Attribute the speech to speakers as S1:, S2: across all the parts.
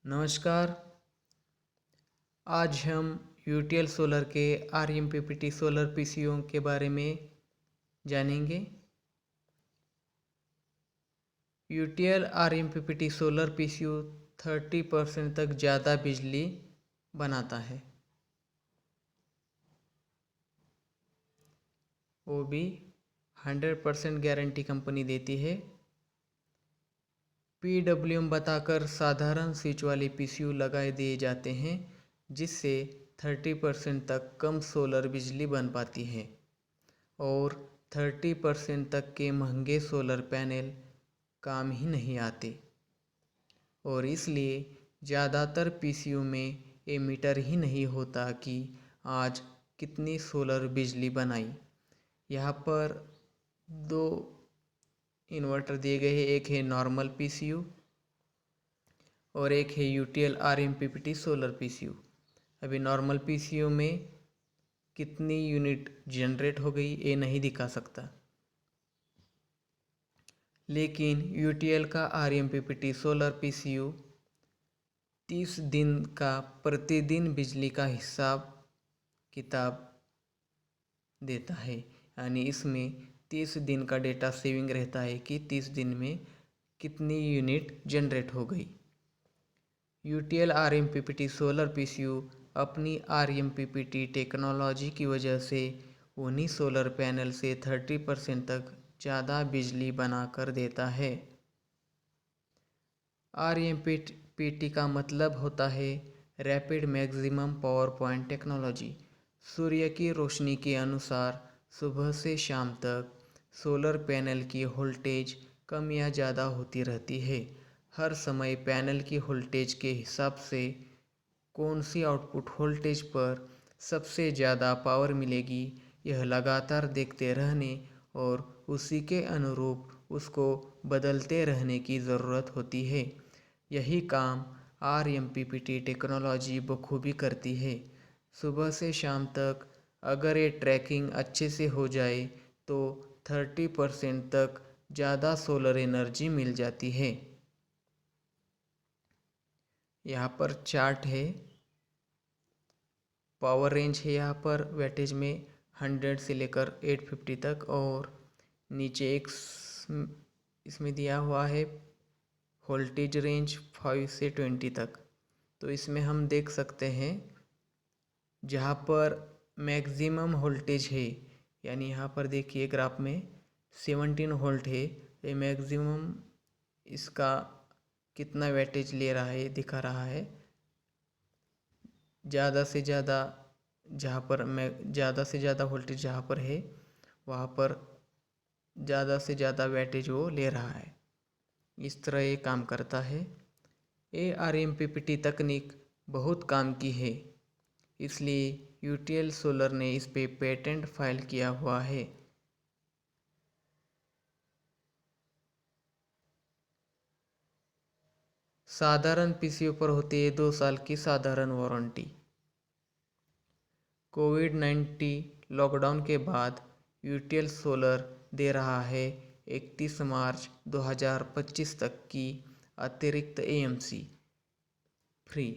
S1: नमस्कार। आज हम यूटीएल सोलर के आरएमपीपीटी सोलर पीसीओ के बारे में जानेंगे। यूटीएल आरएमपीपीटी सोलर पीसीओ 30% तक ज़्यादा बिजली बनाता है, वो भी 100% गारंटी कंपनी देती है। पीडब्ल्यूएम बताकर साधारण स्विच वाले पीसीयू लगाए दिए जाते हैं, जिससे 30% तक कम सोलर बिजली बन पाती है और 30% तक के महंगे सोलर पैनल काम ही नहीं आते और इसलिए ज़्यादातर पीसीयू में ये मीटर ही नहीं होता कि आज कितनी सोलर बिजली बनाई। यहाँ पर दो इन्वर्टर दिए गए हैं, एक है नॉर्मल पीसीयू और एक है यूटीएल आरएमपीपीटी सोलर पीसीयू। अभी नॉर्मल पीसीयू में कितनी यूनिट जनरेट हो गई ये नहीं दिखा सकता, लेकिन यूटीएल का आरएमपीपीटी सोलर पीसीयू 30 दिन का प्रतिदिन बिजली का हिसाब किताब देता है। यानी इसमें 30 दिन का डेटा सेविंग रहता है कि 30 दिन में कितनी यूनिट जनरेट हो गई। यूटीएल आरएमपीपीटी सोलर पीसीयू अपनी आरएमपीपीटी टेक्नोलॉजी की वजह से उन्हीं सोलर पैनल से 30% तक ज़्यादा बिजली बना कर देता है। आरएमपीपीटी का मतलब होता है rapid maximum power point technology. सूर्य की रोशनी के अनुसार सुबह से शाम तक सोलर पैनल की वोल्टेज कम या ज़्यादा होती रहती है। हर समय पैनल की वोल्टेज के हिसाब से कौन सी आउटपुट वोल्टेज पर सबसे ज़्यादा पावर मिलेगी, यह लगातार देखते रहने और उसी के अनुरूप उसको बदलते रहने की ज़रूरत होती है। यही काम आरएमपीपीटी टेक्नोलॉजी बखूबी करती है। सुबह से शाम तक अगर ये ट्रैकिंग अच्छे से हो जाए तो 30% तक ज़्यादा सोलर एनर्जी मिल जाती है। यहाँ पर चार्ट है, पावर रेंज है यहाँ पर वैटेज में 100 से लेकर 850 तक और नीचे एक इसमें दिया हुआ है वोल्टेज रेंज 5 से 20 तक। तो इसमें हम देख सकते हैं जहाँ पर मैक्सिमम वोल्टेज है, यानी यहाँ पर देखिए ग्राफ में 17 वोल्ट है, ये मैक्सिमम इसका कितना वैटेज ले रहा है दिखा रहा है। ज़्यादा से ज़्यादा जहाँ पर ज़्यादा से ज़्यादा वोल्टेज जहाँ पर है वहाँ पर ज़्यादा से ज़्यादा वैटेज वो ले रहा है। इस तरह ये काम करता है। ये आरएमपीपीटी तकनीक बहुत काम की है, इसलिए यूटीएल सोलर ने इस पे पेटेंट फाइल किया हुआ है। साधारण पीसीयू पर होती है 2 साल की साधारण वारंटी। कोविड-19 लॉकडाउन के बाद यूटीएल सोलर दे रहा है 31 मार्च 2025 तक की अतिरिक्त AMC free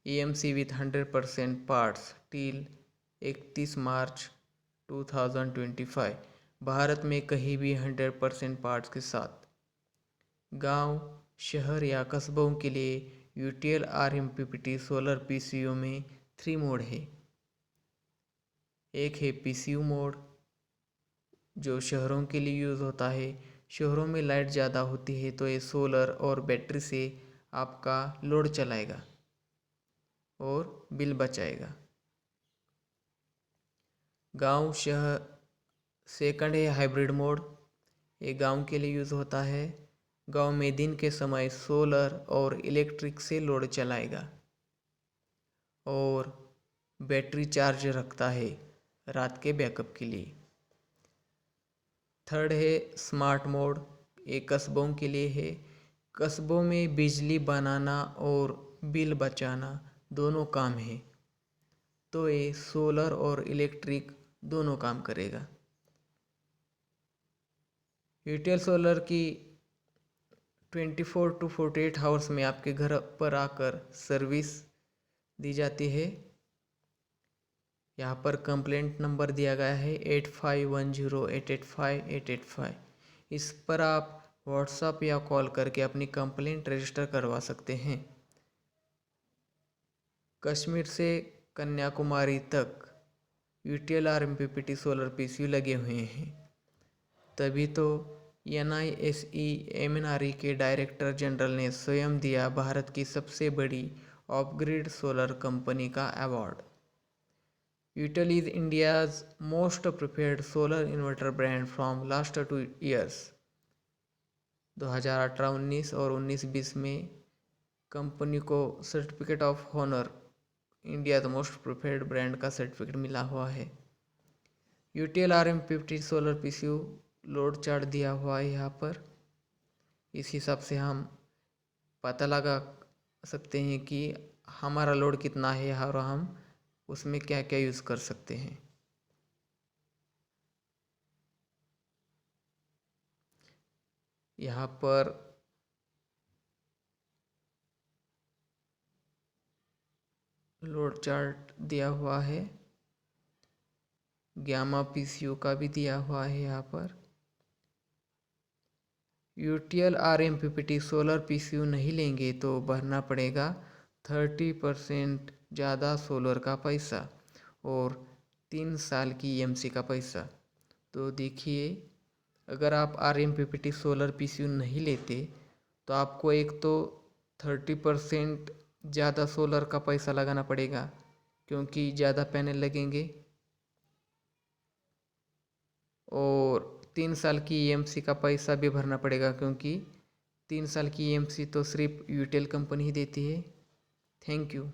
S1: AMC with 100% parts till 31 मार्च 2025। भारत में कहीं भी 100% पार्ट्स के साथ। गांव, शहर या कस्बों के लिए यूटीएल आरएमपीपीटी सोलर पीसीयू में 3 मोड है। एक है पीसीयू मोड जो शहरों के लिए यूज़ होता है। शहरों में लाइट ज़्यादा होती है तो ये सोलर और बैटरी से आपका लोड चलाएगा और बिल बचाएगा। गांव शहर सेकंड है हाइब्रिड मोड, ये गांव के लिए यूज़ होता है। गांव में दिन के समय सोलर और इलेक्ट्रिक से लोड चलाएगा और बैटरी चार्ज रखता है रात के बैकअप के लिए। थर्ड है स्मार्ट मोड, ये कस्बों के लिए है। कस्बों में बिजली बनाना और बिल बचाना दोनों काम है, तो ये सोलर और इलेक्ट्रिक दोनों काम करेगा। यूटीएल सोलर की 24 to 48 आवर्स में आपके घर पर आकर सर्विस दी जाती है। यहाँ पर कंप्लेंट नंबर दिया गया है 8510885885। इस पर आप व्हाट्सएप या कॉल करके अपनी कंप्लेंट रजिस्टर करवा सकते हैं। कश्मीर से कन्याकुमारी तक यूटीएल आरएमपीपीटी सोलर पीसीयू लगे हुए हैं। तभी तो NISE MNRE के डायरेक्टर जनरल ने स्वयं दिया भारत की सबसे बड़ी ऑफ ग्रिड सोलर कंपनी का award. Utel is India's most preferred solar inverter brand from last 2 years। 2018-19 और 19-20 में कंपनी को certificate of honour India the most preferred brand का सर्टिफिकेट मिला हुआ है। UTL RM50 solar PCU load chart दिया हुआ है यहाँ पर। इस हिसाब से हम पता लगा सकते हैं कि हमारा लोड कितना है और हम उसमें क्या क्या यूज़ कर सकते हैं। यहाँ पर लोड चार्ट दिया हुआ है, गामा पीसीयू का भी दिया हुआ है यहाँ पर। यूटीएल RMPPT सोलर पीसीयू नहीं लेंगे तो भरना पड़ेगा 30% ज़्यादा सोलर का पैसा और 3 साल की EMC का पैसा। तो देखिए, अगर आप RMPPT सोलर पीसीयू नहीं लेते तो आपको एक तो 30% ज़्यादा सोलर का पैसा लगाना पड़ेगा क्योंकि ज़्यादा पैनल लगेंगे, और 3 साल की EMC का पैसा भी भरना पड़ेगा क्योंकि 3 साल की EMC तो सिर्फ यूटेल कंपनी ही देती है। Thank you.